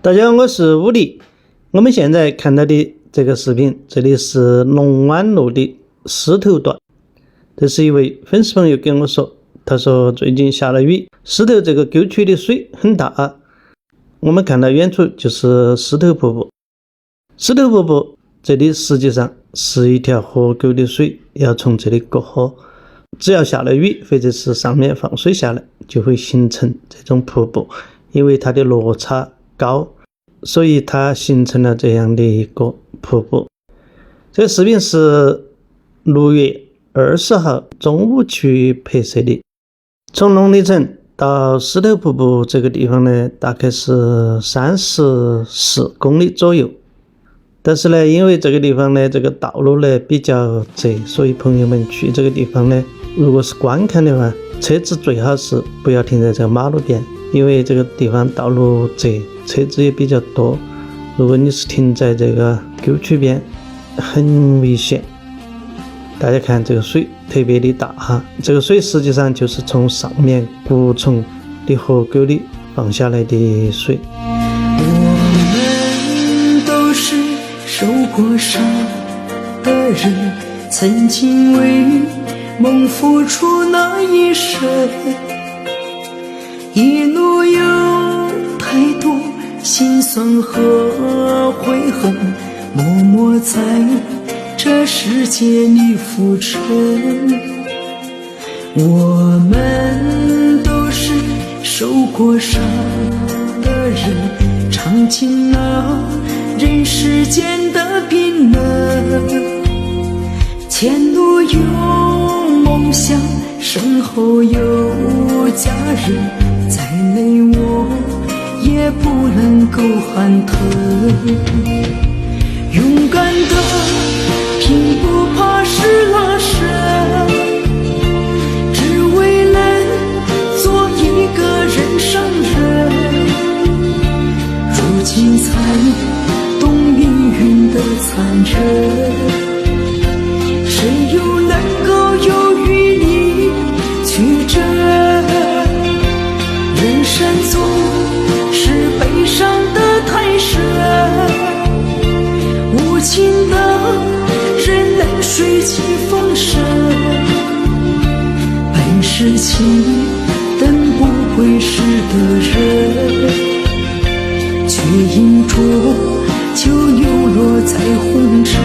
大家好，我是武力。我们现在看到的这个视频，这里是龙湾路的狮头段。这是一位粉丝朋友跟我说，他说最近下了雨，狮头这个沟渠的水很大。我们看到远处就是狮头瀑布。狮头瀑布这里实际上是一条河沟的水要从这里过河，只要下了雨或者是上面放水下来，就会形成这种瀑布。因为它的落差高，所以它形成了这样的一个瀑布。这个视频是6月20号中午去拍摄的。从龙里城到狮头瀑布这个地方呢，大概是34公里左右。但是呢，因为这个地方呢，这个道路呢比较窄，所以朋友们去这个地方呢，如果是观看的话，车子最好是不要停在这个马路边，因为这个地方道路窄，车子也比较多。如果你是停在这个沟渠边，很危险。大家看这个水特别的大哈，这个水实际上就是从上面谷从的河沟里放下来的水。我们都是受过伤的人，曾经为梦付出那一生，一路有太多心酸和悔恨，默默在这世界里浮沉。我们都是受过伤的人，尝尽了人世间的冰冷。前路有梦想，身后有家人，再累我也不能够喊疼。勇敢的并不怕是拉伸，只为了做一个人上人。如今才懂命运的残忍，谁又能够有余力去争？人生总是悲伤的太深，无情的人能水起风生，本是情等不归时的人，却因浊酒流落在红尘。